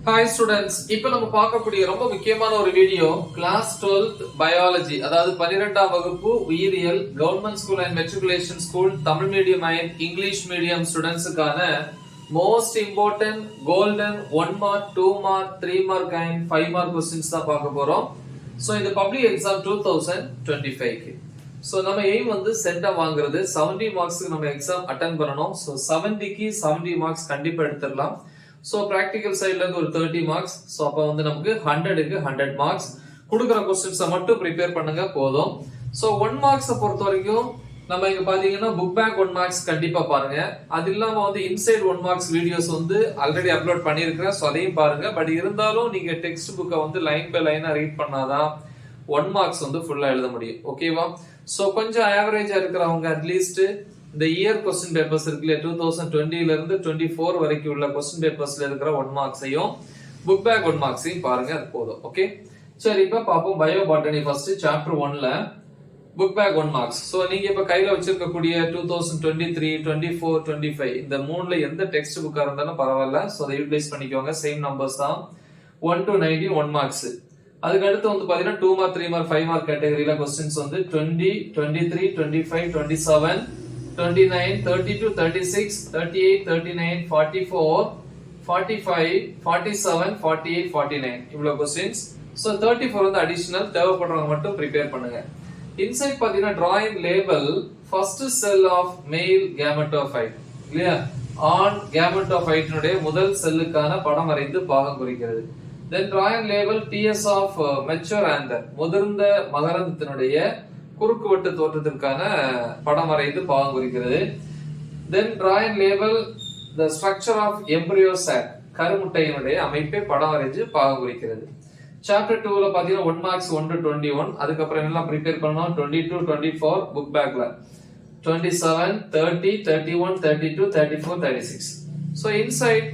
Hi students, இப்போ நம்ம பார்க்கக்கூடிய ரொம்ப முக்கியமான ஒரு வீடியோ கிளாஸ் 12th பயாலஜி, அதாவது 12ஆம் வகுப்பு உயிரியல் government school and matriculation school Tamil medium and English medium ஸ்டூடெண்ட்ஸுக்கான most important golden 1 mark 2 mark 3 mark and 5 mark questions தான் பார்க்க போறோம். ஸோ இந்த பப்ளிக் எக்ஸாம் 2025க்கு ஸோ நம்ம எய்ம் வந்து சென்டம் வாங்குறது 70 மார்க்ஸ்க்கு நம்ம எக்ஸாம் அட்டன் பண்ணணும். ஸோ 70க்கு 70 மார்க்ஸ் கண்டிப்பா எடுத்துடலாம். ஸோ ப்ராக்டிக்கல் சைட்ல இருந்து ஒரு 30 மார்க்ஸ். ஸோ அப்போ வந்து நமக்கு 100க்கு 100 மார்க்ஸ் கொடுக்குற கொஸ்டின்ஸை மட்டும் ப்ரிப்பேர் பண்ணுங்க போதும். ஸோ 1 மார்க்ஸை பொறுத்த வரைக்கும் நம்ம இங்க பாத்தீங்கன்னா புக் பேக் 1 மார்க்ஸ் கண்டிப்பா பாருங்க. அது இல்லாம வந்து இன்சைட் 1 மார்க்ஸ் வீடியோஸ் வந்து ஆல்ரெடி அப்லோட் பண்ணிருக்கிறேன். ஸோ அதையும் பாருங்க. பட் இருந்தாலும் நீங்க டெக்ஸ்ட் புக்கை வந்து லைன் பை லைனா ரீட் பண்ணாதான் 1 மார்க்ஸ் வந்து ஃபுல்லா எழுத முடியும். ஓகேவா? ஸோ கொஞ்சம் ஆவரேஜா இருக்கிறவங்க அட்லீஸ்ட் இந்த இயர் கொஸ்டின் பேப்பர்ஸ் இருக்குல்ல 2020ல இருந்து 24 வரைக்கும் உள்ள கொஸ்டின் பேப்பர்ஸ்ல இருக்கிற 1 மார்க்ஸையும் புக் பேக் 1 மார்க்ஸையும் பாருங்க. அது போதும். ஓகே, சரி இப்ப பாப்போம். பயோ பாட்டனி ஃபர்ஸ்ட் சாப்டர் 1ல புக் பேக் 1 மார்க்ஸ். சோ நீங்க இப்ப கையில வச்சிருக்கக்கூடிய 2023, 24, 25 இந்த மூணுல எந்த டெக்ஸ்ட் புக்கா இருந்தாலும் பரவாயில்ல. சோ அதை யூட்டிலைஸ் பண்ணிக்கோங்க. சேம் நம்பர்ஸ் தான். 1 to 19 1 மார்க்ஸ். அதுக்கு அடுத்து வந்து பாத்தீங்கன்னா 2 மார்க் 3 மார்க் 5 மார்க் கேட்டகரியில கொஸ்டின்ஸ் வந்து 20, 23, 25, 27, 29, 32, 36, 38, 39, 44, 45, 47, 48, 49 இவ்வளவு கொஸ்டின்ஸ். சோ 34 வந்து அடிஷனல் தேவைப்படுறவங்க மட்டும் ப்ரிப்பேர் பண்ணுங்க. இன்சைட் பாத்தீங்கன்னா drawing label first cell of male gametophyte இல்லையா, ஆண் gametophyte னுடைய முதல் செல்லுக்கான படம் வரைந்து பாகம் குறிக்கிறது. then drawing label TS of mature anther முதிர்ந்த மகரந்தத்தினுடைய குறுக்குவெட்டு தோற்றத்திற்கான படம் வரைந்து பாகம் குறிக்கிறது. then drawing label the structure of embryo sac கருமுட்டையினுடைய அமைப்பை படம் வரைஞ்சு பாகம் குறிக்கிறது. சாப்டர் 2ல பாத்தீங்கன்னா 1 மார்க்ஸ் 1 to 21. அதுக்கப்புறம் எல்லாம் ப்ரிப்பேர் பண்ணோம். 22, 24 புக் பேக்ல 27, 30, 31, 32, 34, 36. So inside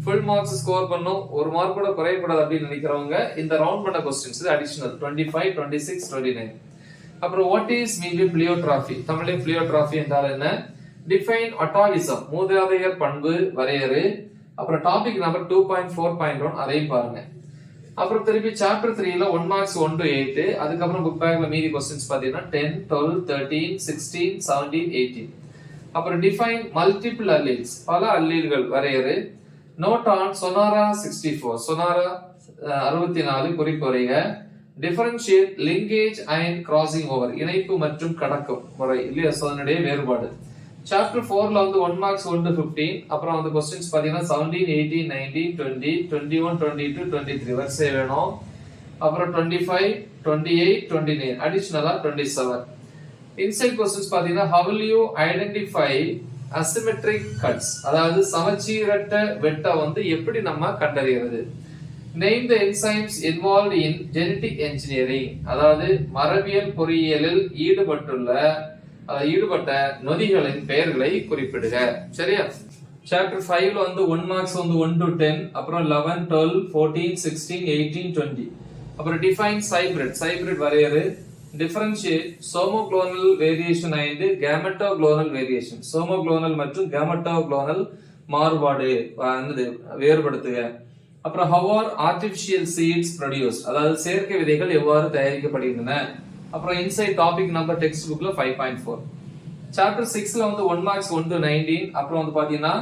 full marks score பண்ணும். ஒரு மார்க் கூட குறையக்கூடாது அப்படின்னு நினைக்கிறவங்க இந்த ரவுண்ட் பண்ண கொஸ்டின்ஸ் அடிஷனல் 25, 26, 29. அப்புறம் வாட் இஸ் மீன் பை பிளியோட்ராபி, தமிழில் பிளியோட்ராபி என்றால் என்ன, டிஃபைன் அட்டாவிசம் மூதாதையர் பண்பு வரையறு. அப்புறம் டாபிக் நம்பர் 2.4.1 அதையும் பாருங்க. அப்புறம் திருப்பி சாப்டர் 3ல 1 மார்க்ஸ் 1 to 8. அதுக்கப்புறம் புக் பேக்ல மீதி கொஸ்டின்ஸ் பாத்தீங்கன்னா 10, 12, 13, 16, 17, 18. அப்புறம் டிஃபைன் மல்டிபிள் அல்லீல்ஸ் பல அல்லீல்கள் வரையறு. நோட் ஆன் சொனாரா 64 சொனாரா 64 குறிப்புரைக. Differentiate linkage and crossing over இணைப்பு மற்றும் கடக்கும் முறை இல்லையா, அதனுடைய வேறுபாடு. சாப்டர் 4ல வந்து 1 மார்க்ஸ் 1 to 15. அப்புறம் வந்து கொஸ்டின்ஸ் பாத்தீங்கன்னா 17, 18, 19, 20, 21, 22, 23 வரிசை வேணும். அப்புறம் 25, 28, 29 அடிஷனலா 27. இன்சைட் கொஸ்டின்ஸ் பாத்தீங்கன்னா how will you identify asymmetric cuts, அதாவது சமச்சீரற்ற வெட்ட வந்து எப்படி நம்ம கண்டறியறது. Name the enzymes involved in genetic engineering, அதாவது மரபியல் பொறியியலில் ஈடுபட்ட நொதிகளின் பெயர்களை குறிப்பிடுக. சரியா? சாப்டர் 5ல வந்து 1 மார்க்ஸ் வந்து 1 to 10. அப்புறம் 11, 12, 14, 16, 18, 20. அப்புறம் டிஃபைன் சைபிரிட் வரையறு. Differentiate somaclonal variation and gametoclonal variation, somaclonal மற்றும் கேமெட்டோக்ளோனல் மாறுபாடு வேறுபடுத்துக. அப்புறம் how are artificial seeds produced, அதாவது செயற்கை விதைகள் எவ்வாறு தயாரிக்கப்படுகின்றன. அப்புறம் இன்சைட் டாபிக் நம்பர் டெக்ஸ்ட் புக்ல 5.4. சாப்டர் 6ல வந்து 1 மார்க்ஸ் 1 to 19. அப்புறம் வந்து பாத்தீங்கன்னா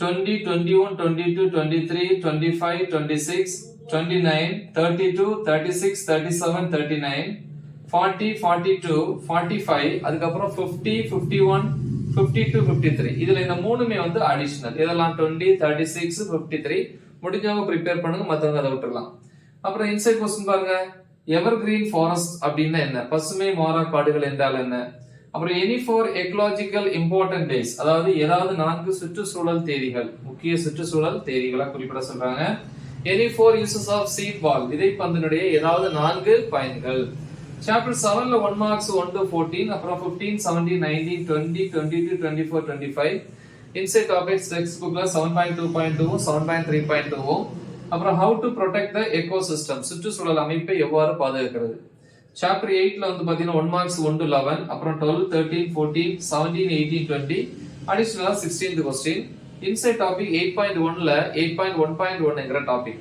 20, 21, 22, 23, 25, 26, 29, 32, 36, 37, 39, 40, 42, 45. அதுக்கப்புறம் 50, 51, 52, 53. இதுல இந்த மூணுமே வந்து அடிஷனல். இதெல்லாம் 20, 36, 53 முடிஞ்சவங்க ப்ரிப்பேர் பண்ணுங்க, மத்தவங்க அதை விட்டுறலாம். அப்புறம் இன்சைட் கொஸ்டின் பாருங்க. எவர் கிரீன் ஃபாரஸ்ட் அப்படின்னா என்ன, பசுமை மாறா காடுகள் என்றால் என்ன. அப்புறம் எனி 4 எக்கலாஜிக்கல் இம்பார்ட்டன்ட் டேஸ், அதாவது ஏதாவது 4 சுற்றுச்சூழல் தேதிகள் முக்கிய சுற்றுச்சூழல் தேதிகளா குறிப்பிட சொல்றாங்க. Any 4 uses of seed ball விதைப்பந்தினுடைய ஏதாவது 4 பயன்கள். சாப்டர் 7ல 1 மார்க்ஸ் 1 to 14. அப்புறம் 15, 17, 19, 20, 22, 24, 25. இன்சைட் டாபிக்ஸ் டெக்ஸ்ட் புக்ல 7.2.2, 7.3.2. அப்புறம் how to protect the ecosystem சுற்றுச்சூழல் அமைப்பை எவ்வாறு பாதுகாக்கிறது. சாப்டர் 8ல வந்து பாத்தீங்கன்னா 1 மார்க்ஸ் 1 to 11. அப்புறம் 12, 13, 14, 17, 18, 20 அடிஷனலா 16th கொஸ்டின். இன்சைட் டாபிக் 8.1ல 8.1.1ங்கிற டாபிக்.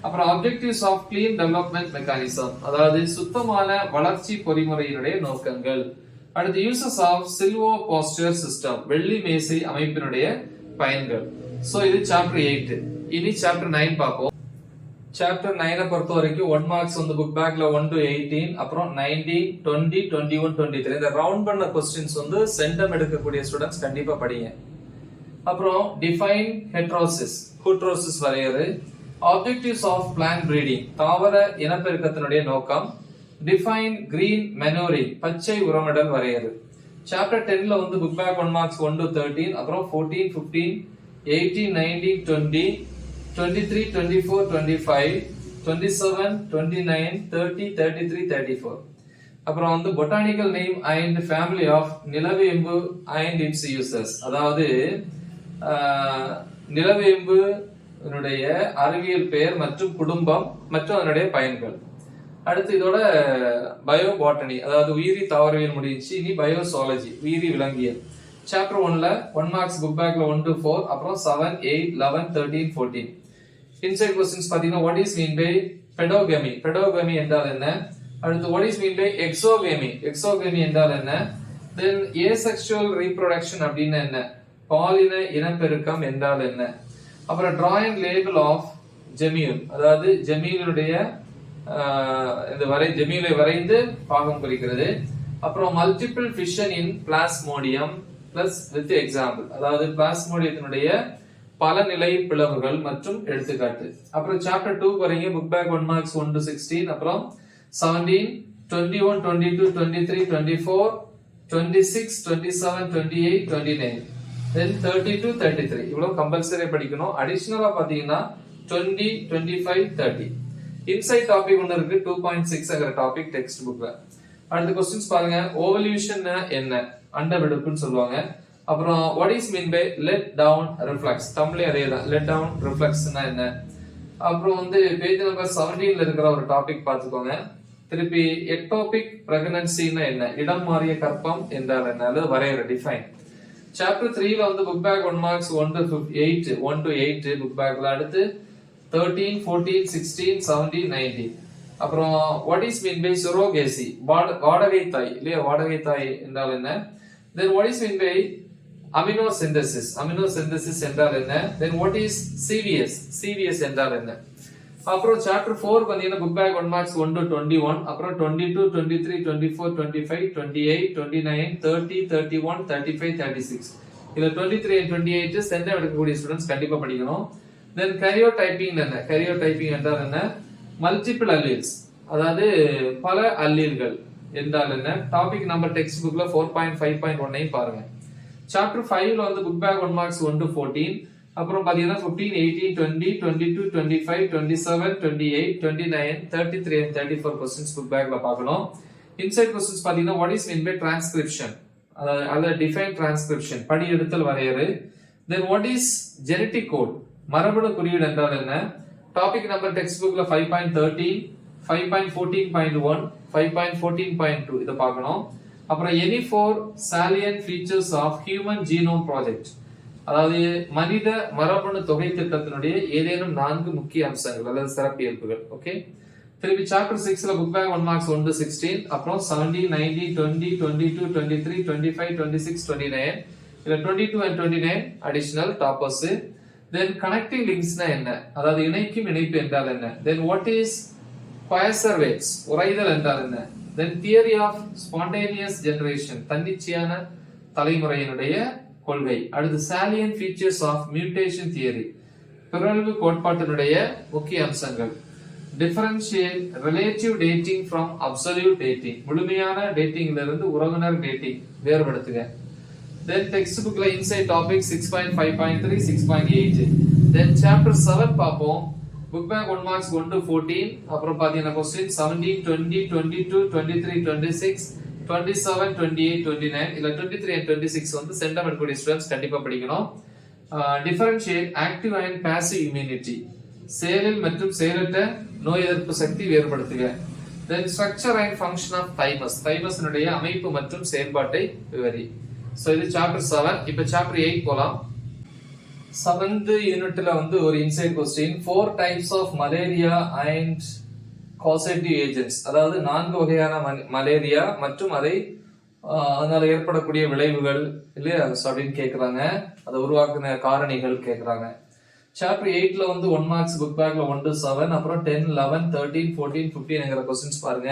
அப்புறம் objectives of clean development mechanism, அதாவது சுத்தமான வளர்ச்சி பொறிமுறையினுடைய நோக்கங்கள். அடுத்து uses of silvopasture system, வெள்ளி மேசை அமைப்பினுடைய பயன்கள். சோ இது சாப்டர் 8. இனி சாப்டர் 9 பார்ப்போம். சாப்டர் 9 பொறுத்த வரைக்கும் 1 மார்க்ஸ் வந்து புக் பேக்ல 1 to 18, அப்புறம் 19, 20, 21, 23 இந்த ரவுண்ட் பண்ண क्वेश्चंस வந்து சென்டம் எடுக்கக்கூடிய ஸ்டூடண்ட்ஸ் கண்டிப்பா படிங்க. அப்புறம் டிஃபைன் ஹெட்ரோசிஸ், ஹூட்ரோசிஸ் வரையறு. ஆப்ஜெக்டிவ்ஸ் ஆஃப் பிளான்ட் பிரீடிங், தாவர இனப்பெருக்கத்தினுடைய நோக்கம். டிஃபைன் கிரீன் மெனூரிங், பச்சை உரமிடல் வரையறு. சாப்டர் 10ல வந்து புக் பேக் 1 மார்க்ஸ் 1 to 13, அப்புறம் 14, 15, 18, 19, 20, 23, 24, 25, 27, 29, 30, 33, 34. அப்புறம் வந்து botanical name and family of nilavembu and its uses, அதாவது நிலவேம்பு அறிவியல் பெயர் மற்றும் குடும்பம் மற்றும் அதனுடைய பயன்கள். அடுத்து இதோட பயோ பாட்டனி, அதாவது உயிரி தாவரவியல் முடிஞ்சி. இனி பயோசாலஜி, உயிரி விலங்கியல். சாப்டர் 1ல 1 மார்க்ஸ் புக் பேக்ல 1 to 4, அப்புறம் 7, 8, 11, 13, 14. இன்சைட் क्वेश्चंस பாத்தீங்கன்னா what is mean by pedagogy, pedagogy என்றால் என்ன? அடுத்து what is mean by exogamy, exogamy என்றால் என்ன? then asexual reproduction அப்படினா என்ன? பாலின இனப்பெருக்கம் என்றால் என்ன? அப்புறம் draw and label of ஜெமியூல், அதாவது ஜெமியூலுடைய இந்த ஜெமியூலை வரைந்து பாகம் குறிக்கிறது. அப்புறம் multiple fission in plasmodium plus with example, அதாவது பிளாஸ்மோடியத்தினுடைய பல நிலை பிளவுகள் மற்றும் எடுத்துக்காட்டு. அப்புறம் சாப்டர் 2 வரீங்க புக் பேக் 1 மார்க்ஸ் 1 to 16, அப்புறம் 17, 21, 22, 23, 24, 26, 27, 28, 29, then 32, 33 இவ்வளவு கம்பல்சரி படிக்கணும். அடிஷனலா பாத்தீங்கன்னா 20, 25, 30. இன்சைட் டாபிக் ஒன்னு இருக்கு 2.6ங்கிற டாபிக் டெக்ஸ்ட் புக்ல. அடுத்த क्वेश्चंस பாருங்க. ஓவல்யூஷன் என்ன? அண்டவிடுப்புன்னு சொல்லுவாங்க. அப்புறம் what is mean by let down reflex, தமிழ்ல அதேதான் let down reflexனா என்ன. அப்புறம் வந்து பேஜ் நம்பர் 17ல இருக்கிற ஒரு டாபிக் பாத்துக்கோங்க. திருப்பி எக்டோபிக் பிரெக்னன்சினா என்ன? இடம் மாறிய கர்ப்பம் என்றால் என்ன? அது வரையறை, டிஃபைன். சாப்டர் 3ல வந்து book back 1 marks 1 to 8 book பேக்ல. அடுத்து 13, 14, 16, 17, 19. அப்புறம் what is mean by surrogacy, வாடகை தாய் இல்லையா? வாடகை தாய் என்றால் என்ன? then what is mean by amniosynthesis, amniosynthesis என்றால் என்ன? then what is CVS என்றால் என்ன? அப்புறம் சாப்டர் 4 பாத்தீங்கன்னா புக் பேக் 1 மார்க்ஸ் 1 to 21, அப்புறம் 22, 23, 24, 25, 28, 29, 30, 31, 35, 36. இதுல 23 and 28 சென்டம் எடுக்கக்கூடிய ஸ்டூடண்ட்ஸ் கண்டிப்பா படிக்கணும். then karyotyping என்ன? karyotyping என்றால் என்ன? மல்டிபிள் அல்லீல்ஸ், அதாவது பல அல்லீல்கள் என்றால் என்ன? டாபிக் நம்பர் டெக்ஸ்ட் புக்ல 4.5.1 பாருங்க. சாப்டர் 5ல வந்து புக் பேக் 1 மார்க்ஸ் 1 to 14, அப்புறம் பாத்தீங்கன்னா 15, 18, 20, 22, 25, 27, 28, 29, 33 and 34 क्वेश्चंस புக் பேக்ல பார்க்கணும். இன்சைட் क्वेश्चंस பாத்தீங்கன்னா what is mean by transcription, அதாவது டிஃபைன் டிரான்ஸ்கிரிப்ஷன், படி எடுத்தல் வரையறு. then what is genetic code, மரபணு குறியீடு என்றால் என்ன? டாபிக் நம்பர் டெக்ஸ்ட் புக்ல 5.13, 5.14.1, 5.14.2 இத பார்க்கணும். அப்புறம் any four salient features of human genome project, அதாவது மனித மரபணு தொகை திட்டத்தினுடைய ஏதேனும் 4 முக்கிய அம்சங்கள் அல்லது சிறப்பியல்புகள். ஓகே. திருப்பி சாப்டர் 6ல புக் பேக் 1 மார்க்ஸ் 1 to 16, அப்புறம் 17, 19, 20, 22, 23, 25, 26, 29. இதுல 22 and 29 additional toppers. then connecting linksனா என்ன? அதாவது இணைக்கும் இணைப்பு என்றால் என்ன? then what is coacervates, உறைதல் என்றால் என்ன? then theory of spontaneous generation, தன்னிச்சையான தலைமுறையினுடைய கொள்கை. அடுத்து salient features of mutation theory, பிறழ்வு கோட்பாட்டினுடைய முக்கிய அம்சங்கள். differentiate relative dating from absolute dating, முழுமையான டேட்டிங்ல இருந்து உறவினர் டேட்டிங் வேறுபடுத்துக. then text bookல inside topic 6.5.3, 6.8. then chapter 7 பாப்போம். book back 1 marks 1 to 14, அப்புறம் பாத்தீங்கன்னா question 17, 20, 22, 23, 26, 27, 28, 29. இல்ல 23 and 26 வந்து சென்டம் எடுக்கக்கூடிய ஸ்டூடண்ட்ஸ் கண்டிப்பா படிக்கணும். differentiate active and passive immunity, செயலில் மற்றும் செயலற்ற நோய் எதிர்ப்பு சக்தி வேறுபடுத்துக. then structure and function of thymus, thymusனுடைய அமைப்பு மற்றும் செயல்பாட்டை விவரி. சோ இது சாப்டர் 7. இப்போ சாப்டர் 8 போலாம். செவன்த் யூனிட்ல வந்து ஒரு inside question 4 types of malaria and causative agents, அதாவது 4 வகையான மலேரியா மற்றும் அதனால ஏற்படக்கூடிய விளைவுகள் இல்லையா அப்படின்னு கேக்குறாங்க. அதை உருவாக்குன காரணிகள் கேக்குறாங்க. சாப்டர் 8ல வந்து 1 மார்க்ஸ் புக் பேக்ல 1 to 7, அப்புறம் 10, 11, 13, 14, 15 கொஸ்டின்ஸ் பாருங்க.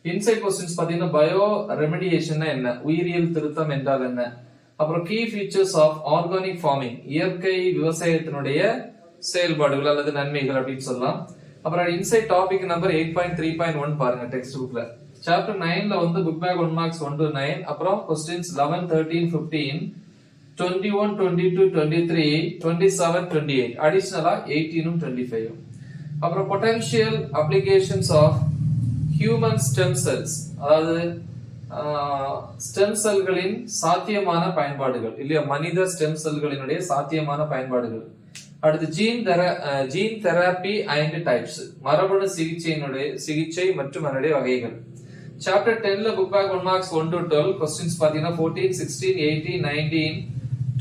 இன்சைட் கொஸ்டின்ஸ் பாத்தீங்கன்னா பயோ ரெமிடியேஷன் என்ன, உயிரியல் திருத்தம் என்றால் என்ன, அப்புறம் key features of organic farming, இயற்கை விவசாயத்தினுடைய செயல்பாடுகள் அல்லது நன்மைகள் அப்படின்னு சொல்லலாம். அப்புறம் இன்சைட் டாபிக் நம்பர் 8.3.1 பாருங்க டெக்ஸ்ட் புக்ல. சாப்டர் 9ல வந்து புக் பேக் 1 மார்க்ஸ் 1 to 9, அப்புறம் கொஸ்டின்ஸ் 11, 13, 15, 21, 22, 23, 27, 28, அடிஷனலா 18 25. அப்புறம் potential applications of human stem cells, அதாவது ஸ்டெம் செல்களின் சாத்தியமான பயன்பாடுகள் இல்லையா, மனித ஸ்டெம் செல்களினுடைய சாத்தியமான பயன்பாடுகள். அடுத்து ஜீன் தெரப்பி அண்ட் டைப்ஸ், மரபணு சிகிச்சை மற்றும் அதனுடைய வகைகள். சாப்டர் 10ல book back 1 marks 1 to 12, questions பாத்தீங்கன்னா 14, 16, 18, 19,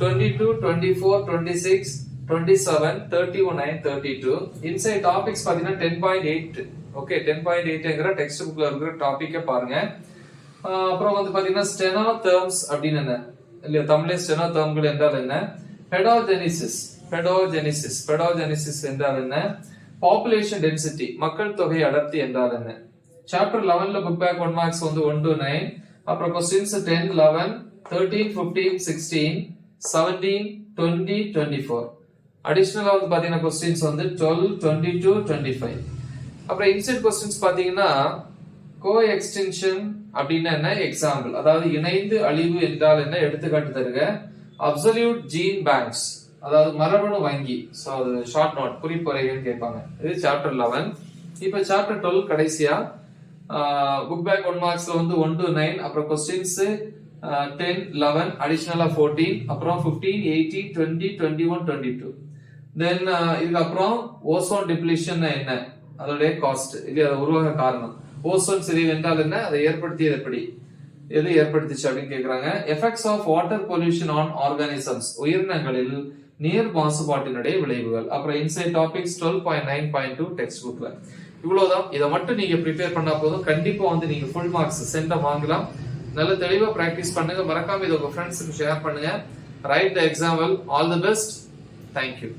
22, 24, 26, 27, 31 and 32. இன்சைட் டாபிக்ஸ் பாத்தீங்கன்னா 10.8. ஓகே, 10.8ங்கற டெக்ஸ்ட் புக்ல இருக்கிற டாபிக்க பாருங்க. அப்புறம் வந்து பாத்தீங்கன்னா ஸ்டெனோ டெர்ம்ஸ் அப்படின்னு என்ன இல்லையா, தமிழ்ல ஸ்டெனோ டெர்ம்கள் என்றால் என்ன, பெடோஜெனிசிஸ் என்றால் என்ன, பாப்புலேஷன் டென்சிட்டி, மக்கள் தொகை அடர்த்தி என்றால் என்ன. சாப்டர் 11ல புக் பேக் 1 மார்க்ஸ் வந்து 1 to 9, அப்புறம் கொஸ்டின்ஸ் 10, 11, 13, 15, 16, 17, 20, 24. அடிஷனலா வந்து பாத்தீங்கன்னா கொஸ்டின்ஸ் வந்து 12, 22, 25. அப்புறம் இன்சைட் கொஸ்டின்ஸ் பாத்தீங்கன்னா கோ எக்ஸ்டென்ஷன் அப்படின்னா என்ன, எக்ஸாம்பிள், அதாவது இணைந்து அழிவு என்றால் என்ன, எடுத்துக்காட்டு தருக. அப்சல்யூட் ஜீன் பேங்க்ஸ், அதாவது மரபணு வங்கி, சோ அது ஷார்ட் நோட் குறிப்புரைகள் கேட்பாங்க. இது சாப்டர் 11. இப்ப சாப்டர் 12 கடைசியா புக் பேக் 1 மார்க்ஸ்ல வந்து 1 to 9, அப்புறம் கொஸ்டின்ஸ் 10, 11, அடிஷனலா 14, அப்புறம் 15, 18, 20, 21, 22. தென் இதுக்கு அப்புறம் ஓசோன் டிப்ளீஷன் என்ன, அதோடைய காஸ்ட் இல்லையா, அது உருவாக காரணம், ஓசோன் சிதைவு என்றால் என்ன, அதை ஏற்படுத்தியது எப்படி, எது ஏற்படுத்திச்சு அப்படின்னு கேக்குறாங்க. Effects of water pollution on organisms, உயிரினங்களில் நீர் மாசுபாட்டினுடைய விளைவுகள். அப்புறம் இன்சைட் டாபிக்ஸ் 12.9.2 டெக்ஸ்ட் புக்ல. இவ்வளவுதான். இதை மட்டும் நீங்க ப்ரிப்பேர் பண்ணா போதும், கண்டிப்பா வந்து நீங்க ஃபுல் மார்க்ஸ் சென்ட வாங்கலாம். நல்ல தெளிவா பிராக்டிஸ் பண்ணுங்க. மறக்காம இதை உங்க ஃப்ரெண்ட்ஸுக்கு ஷேர் பண்ணுங்க. Right the example. All the best. Thank you.